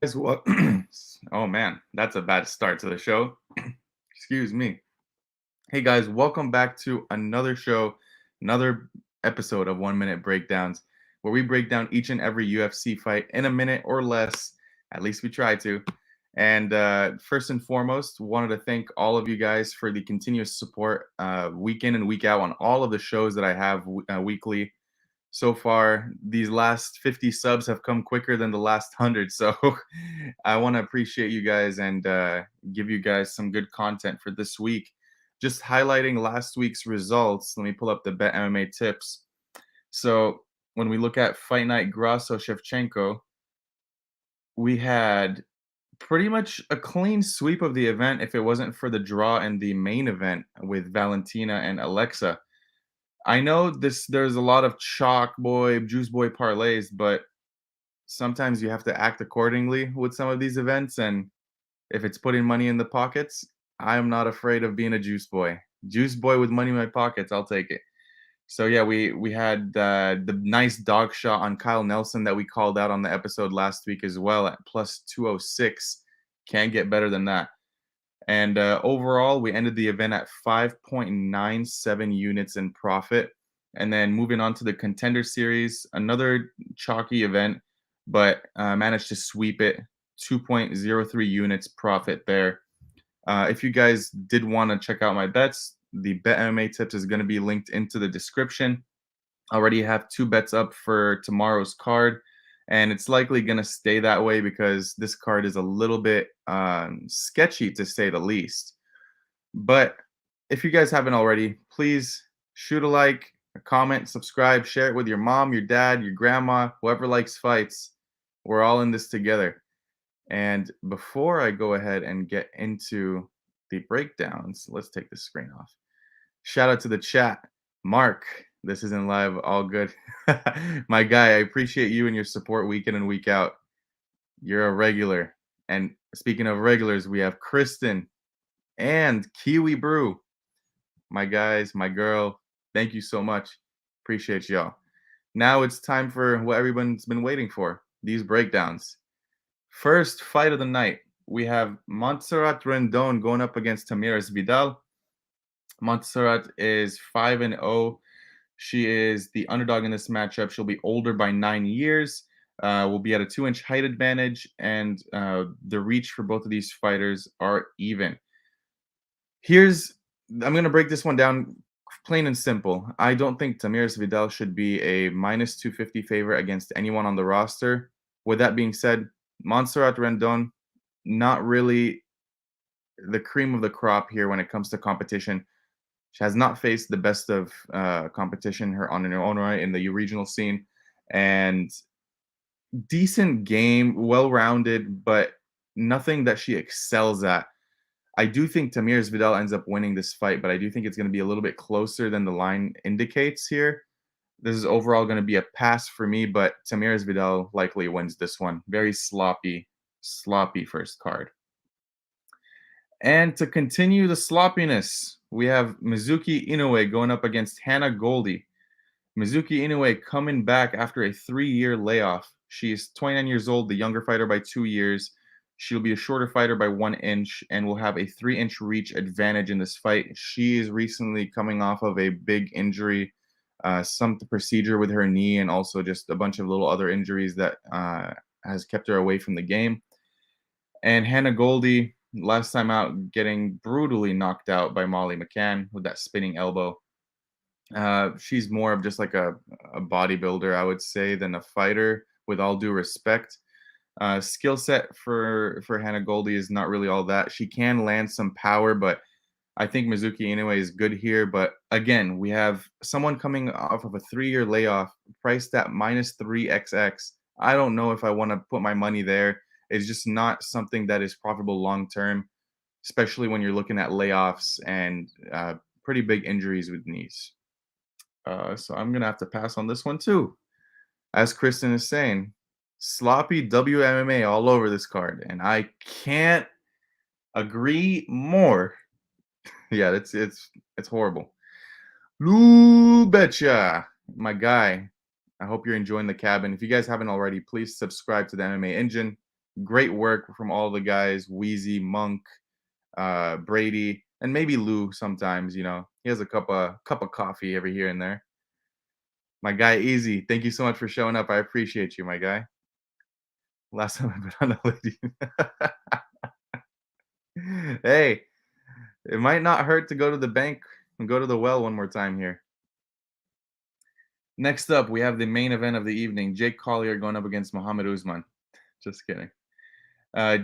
Guys, what? Oh man, that's a bad start to the show. Excuse me. Hey guys, welcome back to another show, another episode of 1 Minute Breakdowns, where we break down each and every UFC fight in a minute or less. At least we try to. And first and foremost, wanted to thank all of you guys for the continuous support week in and week out on all of the shows that I have weekly. So far, these last 50 subs have come quicker than the last 100. So I want to appreciate you guys and give you guys some good content for this week. Just highlighting last week's results. Let me pull up the Bet MMA tips. So when we look at Fight Night Grasso Shevchenko, we had pretty much a clean sweep of the event if it wasn't for the draw in the main event with Valentina and Alexa. I know there's a lot of chalk boy, juice boy parlays, but sometimes you have to act accordingly with some of these events. And if it's putting money in the pockets, I'm not afraid of being a juice boy. Juice boy with money in my pockets, I'll take it. So yeah, we had the nice dog shot on Kyle Nelson that we called out on the episode last week as well at plus 206. Can't get better than that. And overall, we ended the event at 5.97 units in profit. And then moving on to the Contender Series, another chalky event, but managed to sweep it, 2.03 units profit there. If you guys did want to check out my bets, the Bet MMA tips is going to be linked into the description. I already have 2 bets up for tomorrow's card, and it's likely going to stay that way because this card is a little bit sketchy to say the least. But if you guys haven't already, please shoot a like, a comment, subscribe, share it with your mom, your dad, your grandma, whoever likes fights. We're all in this together. And before I go ahead and get into the breakdowns, let's take the screen off. Shout out to the chat. Mark, this isn't live, all good. My guy, I appreciate you and your support week in and week out. You're a regular. And speaking of regulars, we have Kristen and Kiwi Brew. My guys, my girl, thank you so much. Appreciate y'all. Now it's time for what everyone's been waiting for, these breakdowns. First fight of the night, we have Montserrat Rendon going up against Tamiris Vidal. Montserrat is 5-0. She is the underdog in this matchup. She'll be older by 9 years. Will be at a 2-inch height advantage, and the reach for both of these fighters are even. I'm going to break this one down plain and simple. I don't think Tamiris Vidal should be a minus 250 favorite against anyone on the roster. With that being said, Montserrat Rendon, not really the cream of the crop here when it comes to competition. She has not faced the best of competition on her own right in the regional scene, and decent game, well-rounded, but nothing that she excels at. I do think Tamiris Vidal ends up winning this fight, but I do think it's going to be a little bit closer than the line indicates here. This is overall going to be a pass for me, but Tamiris Vidal likely wins this one. Very sloppy first card. And to continue the sloppiness, we have Mizuki Inoue going up against Hannah Goldie. Mizuki Inoue coming back after a 3-year layoff. She's 29 years old, the younger fighter by 2 years. She'll be a shorter fighter by 1 inch and will have a 3-inch reach advantage in this fight. She is recently coming off of a big injury, some procedure with her knee, and also just a bunch of little other injuries that has kept her away from the game. And Hannah Goldie, last time out, getting brutally knocked out by Molly McCann with that spinning elbow. She's more of just like a bodybuilder, I would say, than a fighter, with all due respect. Skill set for Hannah Goldie is not really all that. She can land some power, but I think Mizuki Inoue is good here. But again, we have someone coming off of a 3-year layoff, priced at minus 3xx. I don't know if I want to put my money there. It's just not something that is profitable long term, especially when you're looking at layoffs and pretty big injuries with knees. So I'm going to have to pass on this one too. As Kristen is saying, sloppy WMMA all over this card, and I can't agree more. Yeah, it's horrible. Lou Betcha, my guy. I hope you're enjoying the cabin. If you guys haven't already, please subscribe to the MMA Engine. Great work from all the guys, Wheezy, Monk, Brady, and maybe Lou sometimes, He has a cup of coffee every here and there. My guy Easy, thank you so much for showing up. I appreciate you, my guy. Last time I put on a lady. Hey, it might not hurt to go to the bank and go to the well one more time here. Next up, we have the main event of the evening. Jake Collier going up against Muhammad Usman. Just kidding.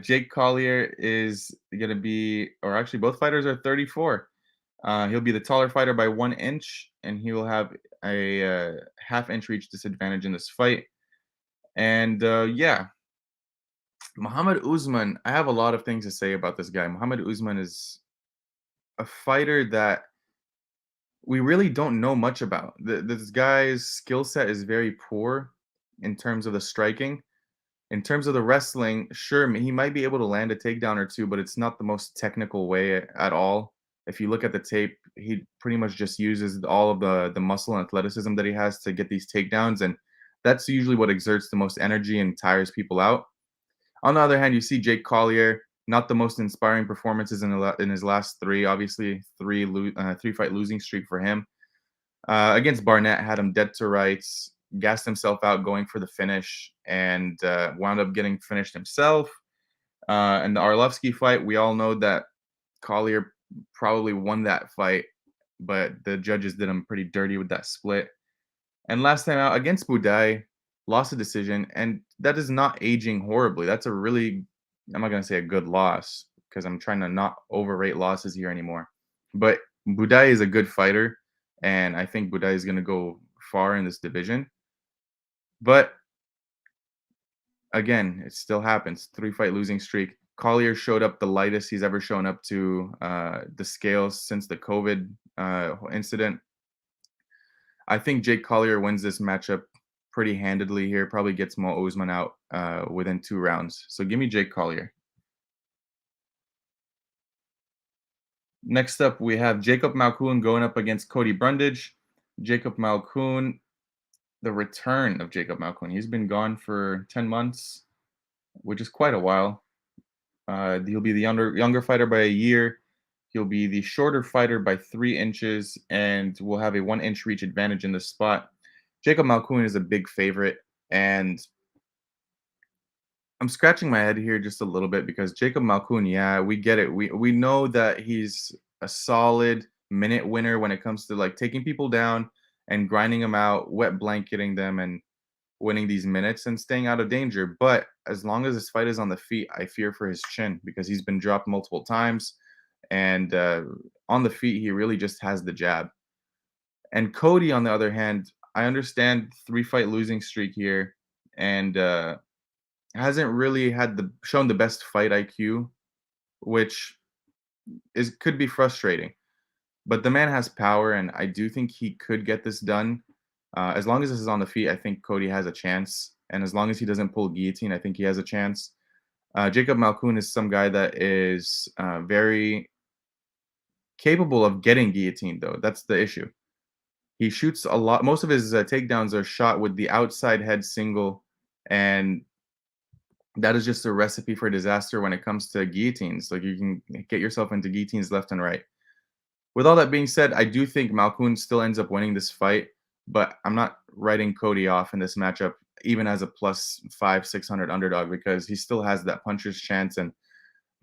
Jake Collier is going to be, or actually, both fighters are 34. He'll be the taller fighter by 1 inch, and he will have a half-inch reach disadvantage in this fight. And yeah, Muhammad Usman, I have a lot of things to say about this guy. Muhammad Usman is a fighter that we really don't know much about. This guy's skill set is very poor in terms of the striking. In terms of the wrestling, sure, he might be able to land a takedown or two, but it's not the most technical way at all. If you look at the tape, he pretty much just uses all of the muscle and athleticism that he has to get these takedowns, and that's usually what exerts the most energy and tires people out. On the other hand, you see Jake Collier, not the most inspiring performances in his last three. Obviously, three-fight losing streak for him. Against Barnett, had him dead to rights, gassed himself out going for the finish, and wound up getting finished himself. And the Arlovsky fight, we all know that Collier probably won that fight, but the judges did him pretty dirty with that split. And last time out against Budai, lost a decision, and that is not aging horribly. That's a really, I'm not going to say a good loss because I'm trying to not overrate losses here anymore. But Budai is a good fighter, and I think Budai is going to go far in this division. But again, it still happens. 3-fight losing streak. Collier showed up the lightest he's ever shown up to the scales since the COVID incident. I think Jake Collier wins this matchup pretty handedly here. Probably gets Mo Usman out within 2 rounds. So give me Jake Collier. Next up, we have Jacob Malkoon going up against Cody Brundage. Jacob Malkoon, the return of Jacob Malkoon. He's been gone for 10 months, which is quite a while. He'll be the younger fighter by a year. He'll be the shorter fighter by 3 inches and will have a 1-inch reach advantage in this spot. Jacob Malkoon is a big favorite, and I'm scratching my head here just a little bit because Jacob Malkoon, yeah, we get it. We know that he's a solid minute winner when it comes to like taking people down and grinding them out, wet blanketing them, and winning these minutes and staying out of danger. But as long as his fight is on the feet, I fear for his chin because he's been dropped multiple times. And on the feet, he really just has the jab. And Cody, on the other hand, I understand 3-fight losing streak here, and hasn't really shown the best fight IQ, which could be frustrating. But the man has power, and I do think he could get this done. As long as this is on the feet, I think Cody has a chance. And as long as he doesn't pull guillotine, I think he has a chance. Jacob Malkoon is some guy that is very capable of getting guillotined, though. That's the issue. He shoots a lot. Most of his takedowns are shot with the outside head single, and that is just a recipe for disaster when it comes to guillotines. Like, you can get yourself into guillotines left and right. With all that being said, I do think Malkoon still ends up winning this fight, but I'm not writing Cody off in this matchup, even as a plus 500-600 underdog, because he still has that puncher's chance, and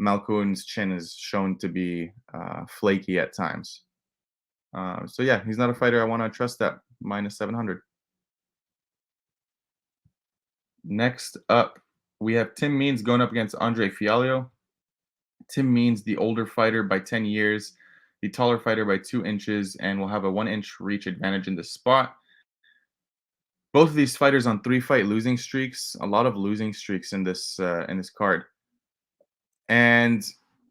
Malkoon's chin is shown to be flaky at times. So yeah, he's not a fighter I want to trust at minus 700. Next up, we have Tim Means going up against Andre Filio. Tim Means, the older fighter by 10 years, the taller fighter by 2 inches, and will have a 1-inch reach advantage in this spot. Both of these fighters on 3-fight losing streaks. A lot of losing streaks in this card. And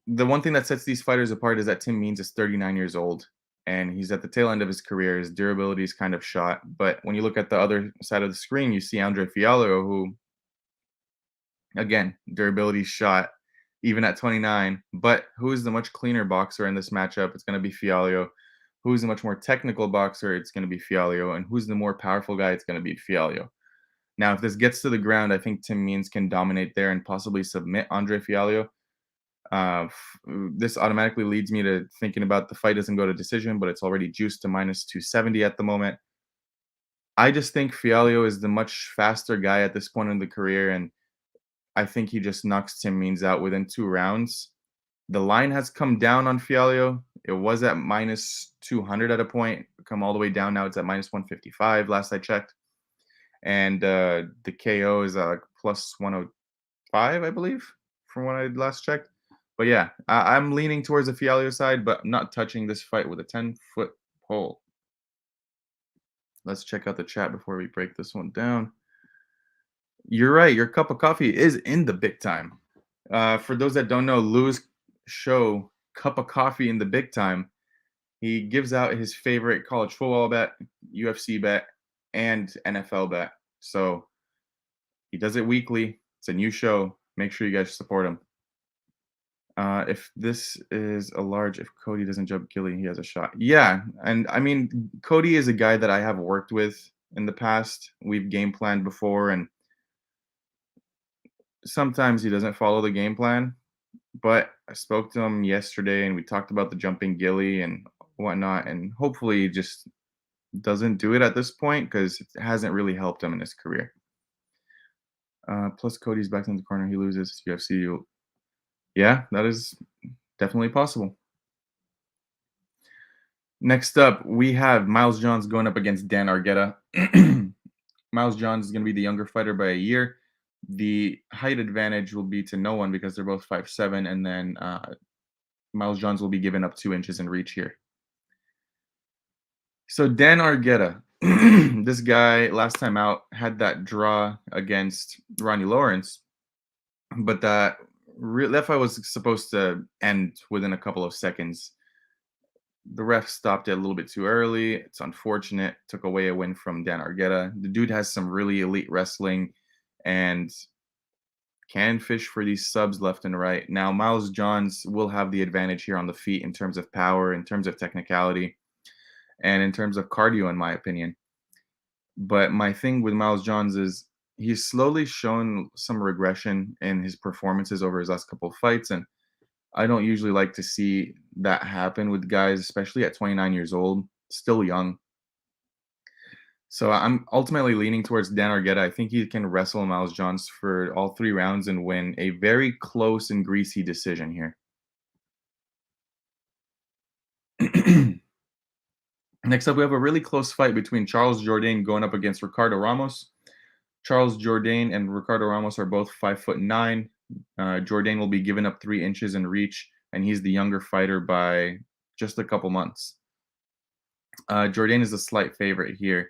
the one thing that sets these fighters apart is that Tim Means is 39 years old, and he's at the tail end of his career. His durability is kind of shot. But when you look at the other side of the screen, you see Andre Fialho, who, again, durability shot, even at 29. But who is the much cleaner boxer in this matchup? It's going to be Fialho. Who's the much more technical boxer? It's going to be Fialho. And who's the more powerful guy? It's going to be Fialho. Now, if this gets to the ground, I think Tim Means can dominate there and possibly submit Andre Fialho. This automatically leads me to thinking about the fight doesn't go to decision, but it's already juiced to minus 270 at the moment. I just think Fialho is the much faster guy at this point in the career, and I think he just knocks Tim Means out within 2 rounds. The line has come down on Fialho. It was at minus 200 at a point, come all the way down. Now it's at minus 155 last I checked. And the KO is like plus 105, I believe, from when I last checked. But yeah, I'm leaning towards the Fialho side, but not touching this fight with a 10-foot pole. Let's check out the chat before we break this one down. You're right. Your cup of coffee is in the big time. For those that don't know, Lou's show, Cup of Coffee in the Big Time, he gives out his favorite college football bet, UFC bet, and NFL bet. So he does it weekly. It's a new show. Make sure you guys support him. If this is a large, if Cody doesn't jump Gilly, he has a shot. Yeah, and I mean, Cody is a guy that I have worked with in the past. We've game planned before, and sometimes he doesn't follow the game plan. But I spoke to him yesterday, and we talked about the jumping Gilly and whatnot, and hopefully he just doesn't do it at this point because it hasn't really helped him in his career. Plus, Cody's back in the corner. He loses UFC. Yeah, that is definitely possible. Next up, we have Miles Johns going up against Dan Argueta. Miles Johns is going to be the younger fighter by a year. The height advantage will be to no one because they're both 5'7", and then Miles Johns will be given up 2 inches in reach here. So Dan Argueta, this guy last time out had that draw against Ronnie Lawrence, but that fight was supposed to end within a couple of seconds. The ref stopped it a little bit too early. It's unfortunate. Took away a win from Dan Argueta. The dude has some really elite wrestling and can fish for these subs left and right. Now, Miles Johns will have the advantage here on the feet in terms of power, in terms of technicality, and in terms of cardio, in my opinion. But my thing with Miles Johns is he's slowly shown some regression in his performances over his last couple of fights, and I don't usually like to see that happen with guys, especially at 29 years old, still young. So I'm ultimately leaning towards Dan Argueta. I think he can wrestle Miles Johns for all 3 rounds and win a very close and greasy decision here. Next up, we have a really close fight between Charles Jourdain going up against Ricardo Ramos. Charles Jourdain and Ricardo Ramos are both 5'9". Jourdain will be given up 3 inches in reach, and he's the younger fighter by just a couple months. Jourdain is a slight favorite here.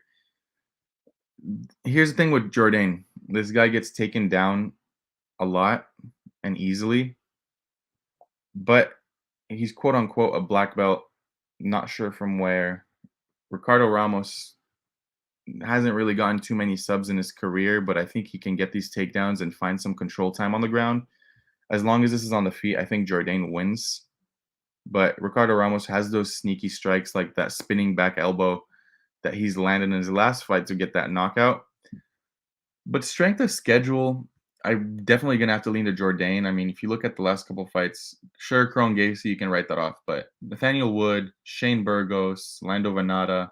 Here's the thing with Jourdain. This guy gets taken down a lot and easily, but he's quote-unquote a black belt, not sure from where. Ricardo Ramos hasn't really gotten too many subs in his career, but I think he can get these takedowns and find some control time on the ground. As long as this is on the feet, I think Jourdain wins. But Ricardo Ramos has those sneaky strikes like that spinning back elbow that he's landed in his last fight to get that knockout. But strength of schedule, I'm definitely going to have to lean to Jourdain. I mean, if you look at the last couple of fights, sure, Kron Gacy, you can write that off. But Nathaniel Wood, Shane Burgos, Lando Venata,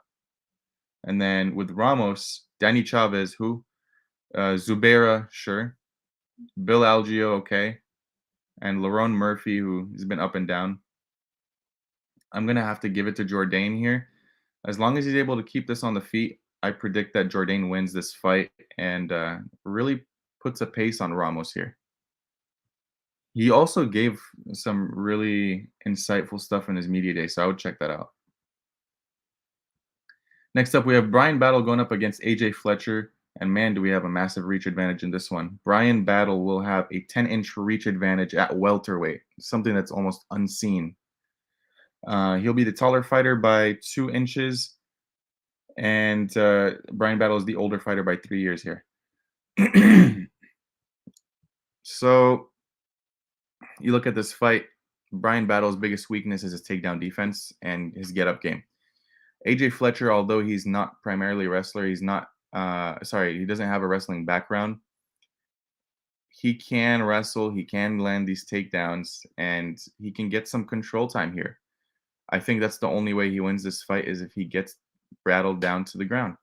and then with Ramos, Danny Chavez, Zubaira, sure. Bill Algeo, okay. And Lerone Murphy, who has been up and down. I'm going to have to give it to Jourdain here. As long as he's able to keep this on the feet, I predict that Jourdain wins this fight and really puts a pace on Ramos here. He also gave some really insightful stuff in his media day, so I would check that out. Next up, we have Brian Battle going up against AJ Fletcher. And man, do we have a massive reach advantage in this one. Brian Battle will have a 10-inch reach advantage at welterweight, something that's almost unseen. He'll be the taller fighter by 2 inches. And Brian Battle is the older fighter by 3 years here. So you look at this fight, Brian Battle's biggest weakness is his takedown defense and his get-up game. AJ Fletcher, although he's not primarily a wrestler, he's not sorry, he doesn't have a wrestling background. He can wrestle, he can land these takedowns, and he can get some control time here. I think that's the only way he wins this fight is if he gets rattled down to the ground.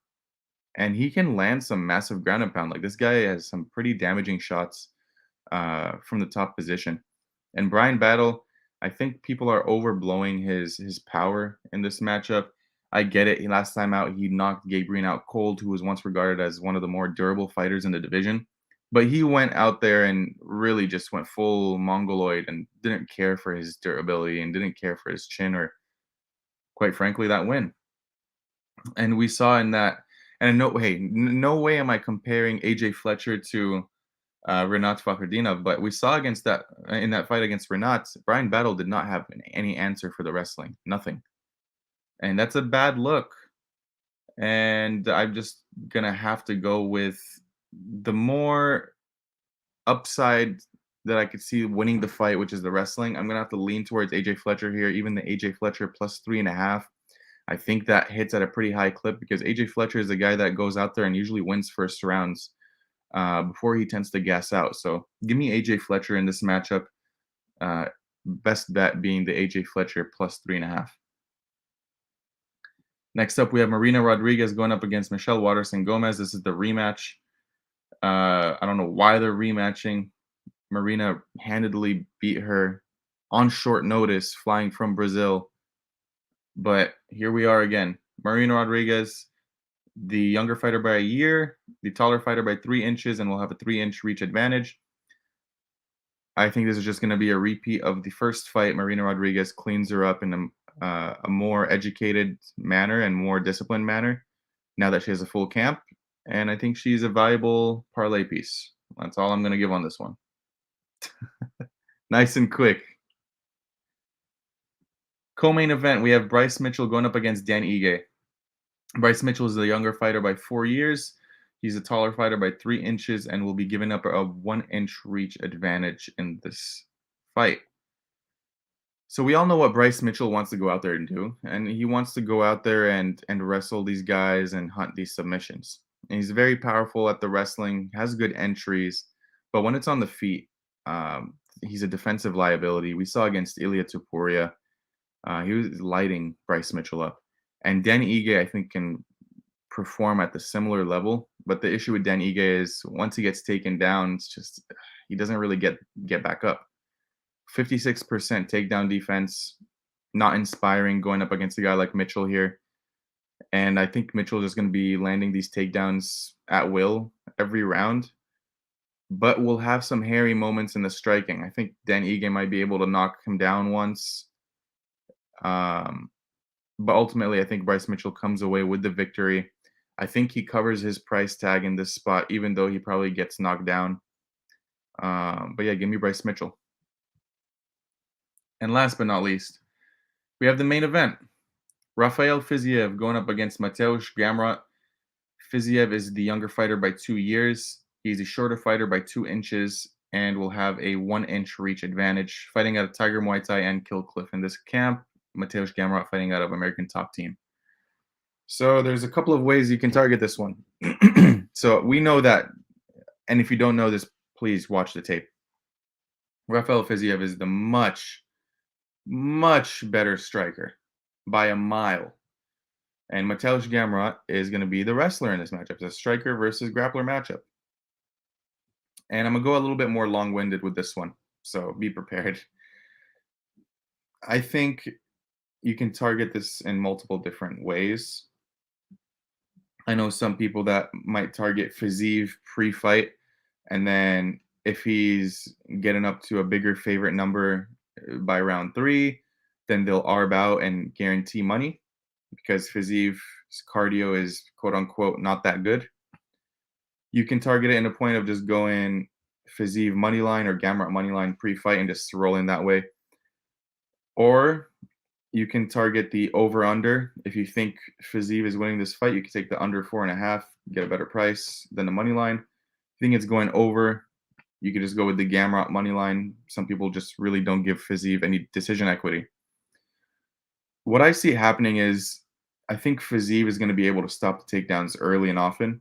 And he can land some massive ground and pound. Like this guy has some pretty damaging shots from the top position. And Brian Battle, I think people are overblowing his power in this matchup. I get it. Last time out, he knocked Gabriel out cold, who was once regarded as one of the more durable fighters in the division. But he went out there and really just went full mongoloid and didn't care for his durability and didn't care for his chin or, quite frankly, that win. And we saw in that, and no way am I comparing AJ Fletcher to Renat Fakhretdinov, but we saw against that in that fight against Renat, Brian Battle did not have any answer for the wrestling, nothing, and that's a bad look. And I'm just gonna have to go with the more upside that I could see winning the fight, which is the wrestling. I'm gonna have to lean towards AJ Fletcher here, even the AJ Fletcher plus 3.5. I think that hits at a pretty high clip because AJ Fletcher is the guy that goes out there and usually wins first rounds before he tends to gas out. So give me AJ Fletcher in this matchup. Best bet being the AJ Fletcher plus 3.5. Next up, we have Marina Rodriguez going up against Michelle Waterson Gomez. This is the rematch. I don't know why they're rematching. Marina handedly beat her on short notice, flying from Brazil. But here we are again. Marina Rodriguez, the younger fighter by a year, the taller fighter by 3 inches, and will have a 3-inch reach advantage. I think this is just going to be a repeat of the first fight. Marina Rodriguez cleans her up in a more educated manner and more disciplined manner now that she has a full camp. And I think she's a valuable parlay piece. That's all I'm going to give on this one. Nice and quick. Co-main event, we have Bryce Mitchell going up against Dan Ige. Bryce Mitchell is the younger fighter by 4 years. He's a taller fighter by 3 inches and will be giving up a 1-inch reach advantage in this fight. So we all know what Bryce Mitchell wants to go out there and do, and he wants to go out there and wrestle these guys and hunt these submissions. And he's very powerful at the wrestling, has good entries, but when it's on the feet, he's a defensive liability. We saw against Ilya Tupuria, he was lighting Bryce Mitchell up. And Dan Ige, I think, can perform at the similar level. But the issue with Dan Ige is once he gets taken down, it's just he doesn't really get back up. 56% takedown defense, not inspiring going up against a guy like Mitchell here. And I think Mitchell is going to be landing these takedowns at will every round. But we'll have some hairy moments in the striking. I think Dan Ige might be able to knock him down once. But ultimately, I think Bryce Mitchell comes away with the victory. I think he covers his price tag in this spot, even though he probably gets knocked down. But yeah, give me Bryce Mitchell. And last but not least, we have the main event. Rafael Fiziev going up against Mateusz Gamrot. Fiziev is the younger fighter by 2 years. He's a shorter fighter by 2 inches and will have a 1-inch reach advantage, fighting out of Tiger Muay Thai and Kill Cliff in this camp. Mateusz Gamrot fighting out of American Top Team. So there's a couple of ways you can target this one. So we know that, and if you don't know this, please watch the tape. Rafael Fiziev is the much better striker by a mile. And Mateusz Gamrot is going to be the wrestler in this matchup. It's a striker versus grappler matchup. And I'm going to go a little bit more long-winded with this one, so be prepared. I think you can target this in multiple different ways. I know some people that might target Fiziev pre-fight, and then if he's getting up to a bigger favorite number by round 3, then they'll arb out and guarantee money because Fiziev's cardio is quote-unquote not that good. You can target it in a point of just going Fiziev money line or Gamrot money line pre-fight and just roll in that way. Or you can target the over-under. If you think Fiziev is winning this fight, you can take the under 4.5, get a better price than the money line. If you think it's going over, you can just go with the Gamrot money line. Some people just really don't give Fiziev any decision equity. What I see happening is I think Fiziev is going to be able to stop the takedowns early and often.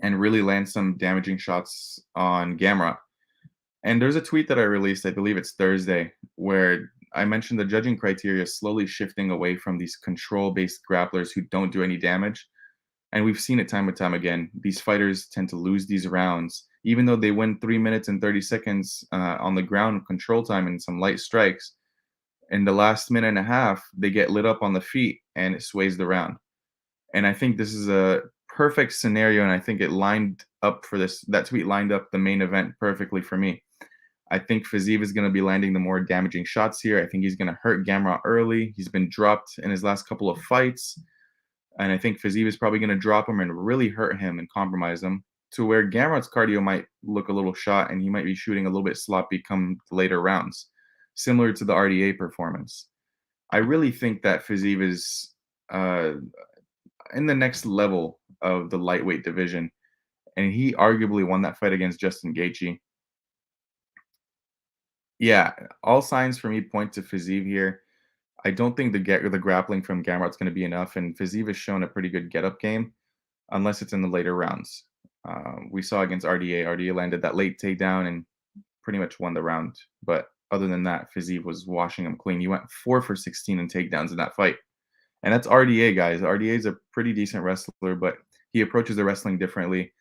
and really land some damaging shots on Gamrot. And there's a tweet that I released, I believe it's Thursday, where I mentioned the judging criteria slowly shifting away from these control-based grapplers who don't do any damage. And we've seen it time and time again. These fighters tend to lose these rounds, even though they win 3 minutes and 30 seconds on the ground control time and some light strikes. In the last minute and a half, they get lit up on the feet and it sways the round. And I think this is a perfect scenario, and I think it lined up for this. That tweet lined up the main event perfectly for me. I think Fiziev is going to be landing the more damaging shots here. I think he's going to hurt Gamrot early. He's been dropped in his last couple of fights. And I think Fiziev is probably going to drop him and really hurt him and compromise him to where Gamrot's cardio might look a little shot and he might be shooting a little bit sloppy come the later rounds, similar to the RDA performance. I really think that Fiziev is in the next level of the lightweight division. And he arguably won that fight against Justin Gaethje. Yeah, all signs for me point to Fiziev here. I don't think the grappling from Gamrot's going to be enough, and Fiziev has shown a pretty good get-up game, unless it's in the later rounds. We saw against RDA. RDA landed that late takedown and pretty much won the round. But other than that, Fiziev was washing him clean. He went 4 for 16 in takedowns in that fight. And that's RDA, guys. RDA is a pretty decent wrestler, but he approaches the wrestling differently.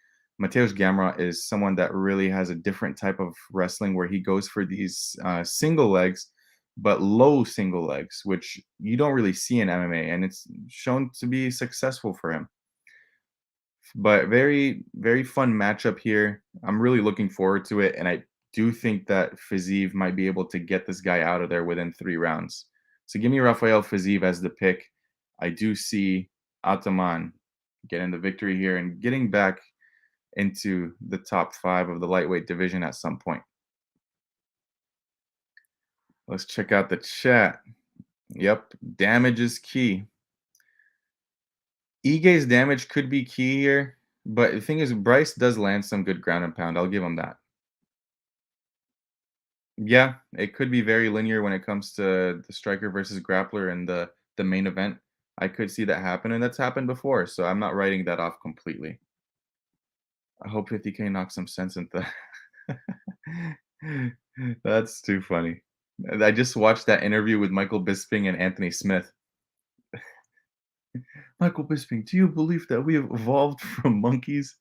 Mateusz Gamrot is someone that really has a different type of wrestling where he goes for these single legs, but low single legs, which you don't really see in MMA, and it's shown to be successful for him. But very, very fun matchup here. I'm really looking forward to it, and I do think that Fiziev might be able to get this guy out of there within 3 rounds. So give me Rafael Fiziev as the pick. I do see Ataman getting the victory here and getting back into the top 5 of the lightweight division at some point. Let's check out the chat. Yep, damage is key. Ige's damage could be key here, but the thing is, Bryce does land some good ground and pound. I'll give him that. Yeah, it could be very linear when it comes to the striker versus grappler and the main event. I could see that happen, and that's happened before, so I'm not writing that off completely. I hope 50K knocks some sense into that. That's too funny. I just watched that interview with Michael Bisping and Anthony Smith. Michael Bisping, do you believe that we have evolved from monkeys?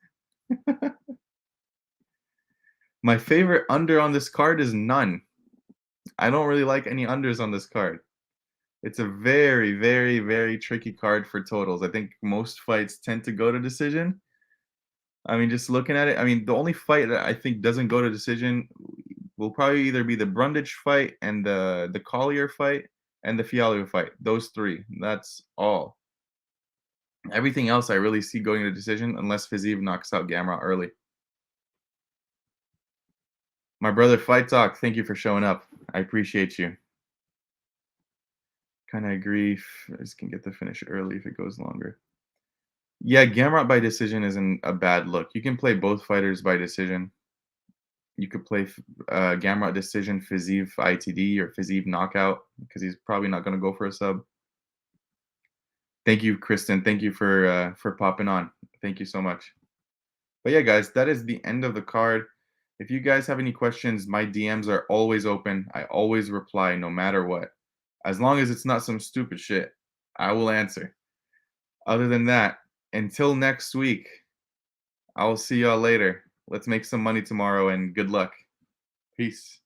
My favorite under on this card is none. I don't really like any unders on this card. It's a very, very, very tricky card for totals. I think most fights tend to go to decision. I mean, just looking at it, I mean, the only fight that I think doesn't go to decision will probably either be the Brundage fight and the Collier fight and the Filio fight. Those 3. That's all. Everything else I really see going to decision unless Fiziev knocks out Gamrot early. My brother Fight Talk, thank you for showing up. I appreciate you. Kind of agree. This can get the finish early if it goes longer. Yeah, Gamrot by decision isn't a bad look. You can play both fighters by decision. You could play Gamrot decision, Fiziev ITD, or Fiziev knockout, because he's probably not going to go for a sub. Thank you, Kristen. Thank you for popping on. Thank you so much. But yeah, guys, that is the end of the card. If you guys have any questions, my DMs are always open. I always reply no matter what. As long as it's not some stupid shit, I will answer. Other than that, until next week, I will see y'all later. Let's make some money tomorrow and good luck. Peace.